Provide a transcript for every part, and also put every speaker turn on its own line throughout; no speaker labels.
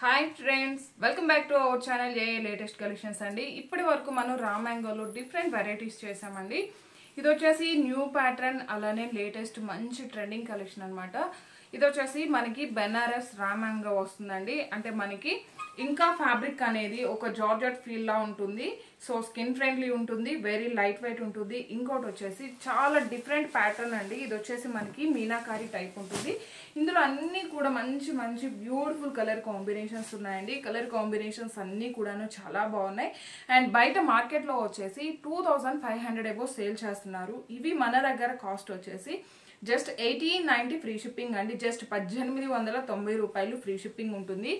Hi friends, welcome back to our channel A latest collections అండి. ఇప్పటి వరకు మనం రా మ్యాంగోలో డిఫరెంట్ వెరైటీస్ చేసామండి. ఇది వచ్చేసి న్యూ ప్యాటర్న్, అలానే లేటెస్ట్ మంచి ట్రెండింగ్ కలెక్షన్ అనమాట. ఇది వచ్చేసి మనకి బెనారస్ రా మ్యాంగో వస్తుందండి. అంటే మనకి ఇంకా ఫ్యాబ్రిక్ అనేది ఒక జార్జెట్ ఫీల్ లా ఉంటుంది. సో స్కిన్ ఫ్రెండ్లీ ఉంటుంది, వెరీ లైట్ వెయిట్ ఉంటుంది. ఇంకోటి వచ్చేసి చాలా డిఫరెంట్ ప్యాటర్న్ అండి. ఇది వచ్చేసి మనకి మీనాకారి టైప్ ఉంటుంది. ఇందులో అన్ని కూడా మంచి మంచి బ్యూటిఫుల్ కలర్ కాంబినేషన్స్ ఉన్నాయండి. కలర్ కాంబినేషన్స్ అన్ని కూడాను చాలా బాగున్నాయి. అండ్ బయట మార్కెట్లో వచ్చేసి 2500 అబో సేల్ చేస్తున్నారు. ఇవి మన దగ్గర కాస్ట్ వచ్చేసి జస్ట్ 1890 ఫ్రీ షిప్పింగ్ అండి. జస్ట్ 1890 రూపాయలు ఫ్రీ షిప్పింగ్ ఉంటుంది.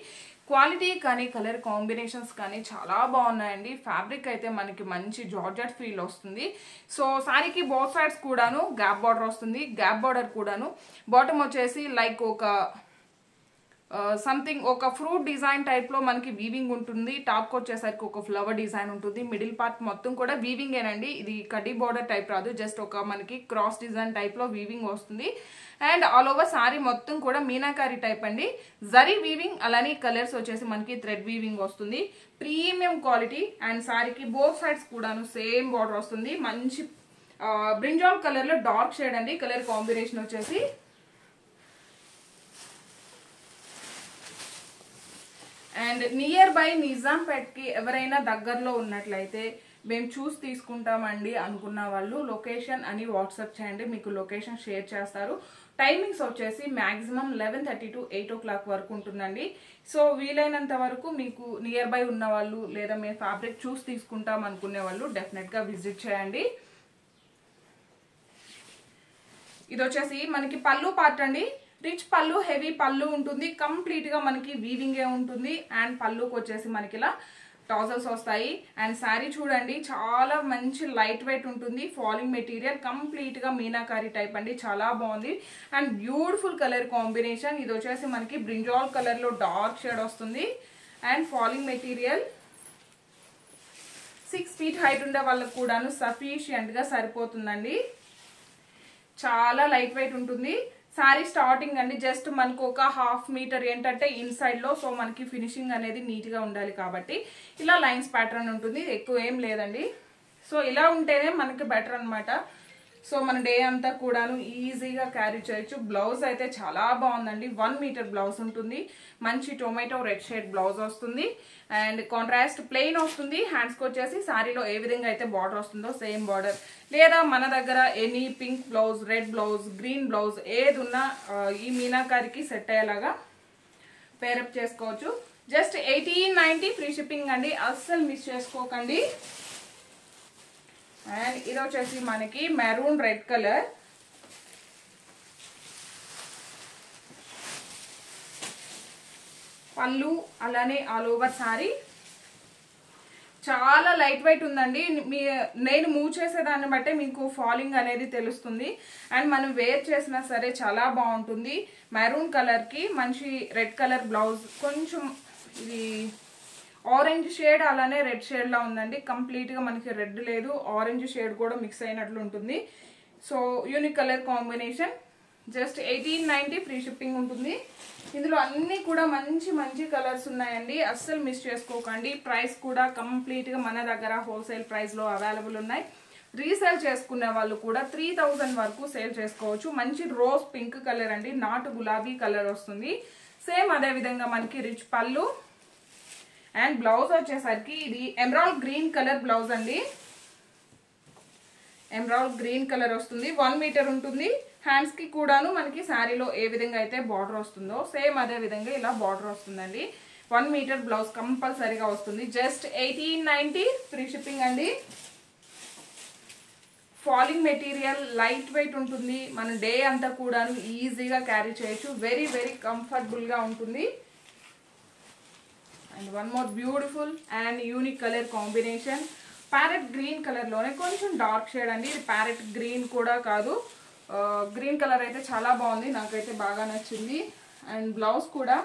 క్వాలిటీ కానీ కలర్ కాంబినేషన్స్ కానీ చాలా బాగున్నాయండి. ఫ్యాబ్రిక్ అయితే మనకి మంచి జార్జెట్ ఫీల్ వస్తుంది. సో సారీకి బోత్ సైడ్స్ కూడాను గ్యాప్ బార్డర్ వస్తుంది. గ్యాప్ బార్డర్ కూడాను బాటమ్ వచ్చేసి లైక్ ఒక సంథింగ్ ఒక ఫ్రూట్ డిజైన్ టైప్ లో మనకి వీవింగ్ ఉంటుంది. టాప్ కి వచ్చేసరికి ఒక ఫ్లవర్ డిజైన్ ఉంటుంది. మిడిల్ పార్ట్ మొత్తం కూడా వీవింగ్ ఏనండి. ఇది కడ్డీ బార్డర్ టైప్ రాదు, జస్ట్ ఒక మనకి క్రాస్ డిజైన్ టైప్ లో వీవింగ్ వస్తుంది. అండ్ ఆల్ ఓవర్ సారీ మొత్తం కూడా మీనాకారి టైప్ అండి. జరీ వీవింగ్, అలానే కలర్స్ వచ్చేసి మనకి థ్రెడ్ వీవింగ్ వస్తుంది. Premium quality. అండ్ సారీకి బోత్ సైడ్స్ కూడాను సేమ్ బార్డర్ వస్తుంది. మంచి బ్రింజాల్ కలర్ లో డార్క్ షేడ్ అండి. కలర్ కాంబినేషన్ వచ్చేసి అండ్ నియర్ బై నిజాంపేట్ కి ఎవరైనా దగ్గరలో ఉన్నట్లయితే మేము చూసి తీసుకుంటామండి అనుకున్న వాళ్ళు లొకేషన్ అని వాట్సాప్ చేయండి, మీకు లొకేషన్ షేర్ చేస్తారు. టైమింగ్స్ వచ్చేసి మాక్సిమం 11:30 to 8 o'clock వరకు ఉంటుందండి. సో వీలైనంత వరకు మీకు నియర్ బై ఉన్న వాళ్ళు లేదా మేము ఫ్యాబ్రిక్ చూసి తీసుకుంటాం అనుకునే వాళ్ళు డెఫినెట్ గా విజిట్ చేయండి. ఇది వచ్చేసి మనకి పళ్ళు పార్ట్ అండి. రిచ్ పళ్ళు, హెవీ పళ్ళు ఉంటుంది. కంప్లీట్ గా మనకి వీవింగ్ ఏ ఉంటుంది. అండ్ పళ్ళుకి వచ్చేసి మనకి ఇలా టాజల్స్ వస్తాయి. అండ్ శారీ చూడండి, చాలా మంచి లైట్ వెయిట్ ఉంటుంది. ఫాలింగ్ మెటీరియల్, కంప్లీట్ గా మీనాకారి టైప్ అండి. చాలా బాగుంది. And beautiful colour combination. ఇది వచ్చేసి మనకి బ్రింజాల్ కలర్ లో డార్క్ షేడ్ వస్తుంది. And falling material 6 feet height ఉండే వాళ్ళకు కూడాను సఫిషియంట్ గా సరిపోతుందండి. చాలా లైట్ వెయిట్ ఉంటుంది. శారీ స్టార్టింగ్ అండి జస్ట్ మనకు ఒక 1/2 మీటర్ ఏంటంటే ఇన్సైడ్ లో. సో మనకి ఫినిషింగ్ అనేది నీట్ గా ఉండాలి కాబట్టి ఇలా లైన్స్ ప్యాటర్న్ ఉంటుంది. ఎక్కువ ఏం లేదండి. సో ఇలా ఉంటేనే మనకి బెటర్ అనమాట. సో మన డే అంతా కూడాను ఈజీగా క్యారీ చేయొచ్చు. బ్లౌజ్ అయితే చాలా బాగుందండి. 1 మీటర్ బ్లౌజ్ ఉంటుంది. మంచి టొమాటో రెడ్ షేడ్ బ్లౌజ్ వస్తుంది. అండ్ కాంట్రాస్ట్ ప్లెయిన్ వస్తుంది. హ్యాండ్స్కి వచ్చేసి శారీలో ఏ విధంగా అయితే బార్డర్ వస్తుందో సేమ్ బార్డర్, లేదా మన దగ్గర any pink blouse, red blouse, green blouse ఏది ఉన్నా ఈ మీనాకారికి సెట్ అయ్యేలాగా పేరప్ చేసుకోవచ్చు. జస్ట్ 1890 ఫ్రీ షిప్పింగ్ అండి. అస్సలు మిస్ చేసుకోకండి. అండ్ ఇది వచ్చేసి మనకి మెరూన్ రెడ్ కలర్. పళ్ళు అలానే ఆల్ ఓవర్ సారీ చాలా లైట్ వెయిట్ ఉందండి. నేను మూవ్ చేసేదాన్ని బట్టే మీకు ఫాలింగ్ అనేది తెలుస్తుంది. అండ్ మనం వేర్ చేసినా సరే చాలా బాగుంటుంది. మెరూన్ కలర్ కి మంచి రెడ్ కలర్ బ్లౌజ్, కొంచెం ఇది ఆరెంజ్ షేడ్ అలానే రెడ్ షేడ్ లా ఉందండి. కంప్లీట్ గా మనకి రెడ్ లేదు, ఆరెంజ్ షేడ్ కూడా మిక్స్ అయినట్లు ఉంటుంది. So unique colour combination. Just 1890 free shipping ఉంటుంది. ఇందులో అన్ని కూడా మంచి మంచి కలర్స్ ఉన్నాయండి. అస్సలు మిస్ చేసుకోకండి. ప్రైస్ కూడా కంప్లీట్ గా మన దగ్గర హోల్సేల్ ప్రైస్ లో అవైలబుల్ ఉన్నాయి. రీసేల్ చేసుకునే వాళ్ళు కూడా 3000 వరకు సేల్ చేసుకోవచ్చు. మంచి రోజ్ పింక్ కలర్ అండి, నాటు గులాబీ కలర్ వస్తుంది. సేమ్ అదే విధంగా మనకి రిచ్ పళ్ళు. అండ్ బ్లౌజ్ వచ్చేసరికి ఇది ఎమరాల్డ్ గ్రీన్ కలర్ బ్లౌజ్ అండి. ఎమరాల్డ్ గ్రీన్ కలర్ వస్తుంది. 1 మీటర్ ఉంటుంది. హ్యాండ్స్ కి కూడాను మనకి శారీలో ఏ విధంగా అయితే బార్డర్ వస్తుందో సేమ్ అదే విధంగా ఇలా బార్డర్ వస్తుందండి. 1 మీటర్ బ్లౌజ్ కంపల్సరీగా వస్తుంది. జస్ట్ 1890 ఫ్రీ షిప్పింగ్ అండి. ఫాలింగ్ మెటీరియల్, లైట్ వెయిట్ ఉంటుంది. మన డే అంతా కూడాను ఈజీగా క్యారీ చేయొచ్చు. వెరీ వెరీ కంఫర్టబుల్ గా ఉంటుంది. And one more beautiful and unique colour combination. Parrot green colour లోనే కొంచెం డార్క్ షేడ్ అండి. ఇది ప్యారెట్ గ్రీన్ కూడా కాదు, గ్రీన్ కలర్ అయితే చాలా బాగుంది, నాకైతే బాగా నచ్చింది. అండ్ బ్లౌజ్ కూడా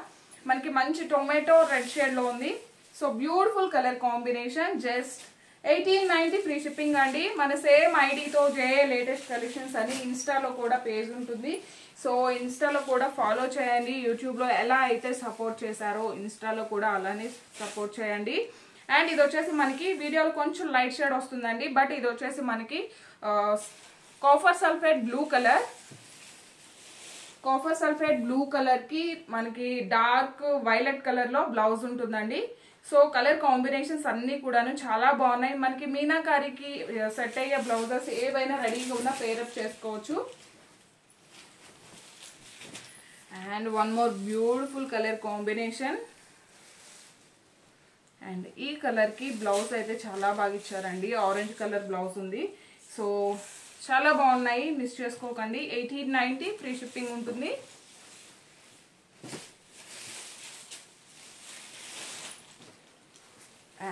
మనకి మంచి టొమాటో రెడ్ షేడ్ లో ఉంది. So beautiful colour combination. Just 1890 free shipping అండి. మన సేమ్ ఐడితో జే లేటెస్ట్ కలెక్షన్స్ అని ఇన్స్టాలో కూడా పేజ్ ఉంటుంది. సో ఇన్స్టాలో కూడా ఫాలో చేయండి. యూట్యూబ్లో ఎలా అయితే సపోర్ట్ చేశారో ఇన్స్టాలో కూడా అలానే సపోర్ట్ చేయండి. అండ్ ఇది వచ్చేసి మనకి వీడియోలో కొంచెం లైట్ షేడ్ వస్తుందండి, బట్ ఇది వచ్చేసి మనకి copper sulphate blue colour. Copper sulphate blue కలర్కి మనకి డార్క్ వైలెట్ కలర్లో బ్లౌజ్ ఉంటుందండి. సో కలర్ కాంబినేషన్స్ అన్నీ కూడాను చాలా బాగున్నాయి. మనకి మీనాకారికి సెట్ అయ్యే బ్లౌజెస్ ఏవైనా రెడీగా ఉన్నా పేరప్ చేసుకోవచ్చు. And one more beautiful colour combination. And ఈ కలర్కి బ్లౌజ్ అయితే చాలా బాగా ఇచ్చారండి. ఆరెంజ్ కలర్ బ్లౌజ్ ఉంది. సో చాలా బాగున్నాయి, మిస్ చేసుకోకండి. 1890 ఫ్రీ షిప్పింగ్ ఉంటుంది.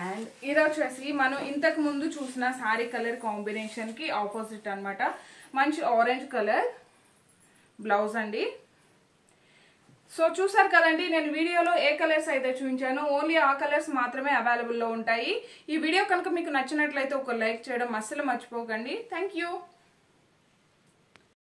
అండ్ ఇది వచ్చేసి మనం ఇంతకు ముందు చూసిన సారీ కలర్ కాంబినేషన్కి ఆపోజిట్ అనమాట. మంచి ఆరెంజ్ కలర్ బ్లౌజ్ అండి. సో చూసారు కదండి, నేను వీడియోలో ఏ కలర్స్ అయితే చూపించానో ఓన్లీ ఆ కలర్స్ మాత్రమే అవైలబుల్లో ఉంటాయి. ఈ వీడియో కనుక మీకు నచ్చినట్లయితే ఒక లైక్ చేయడం అస్సలు మర్చిపోకండి. Thank you.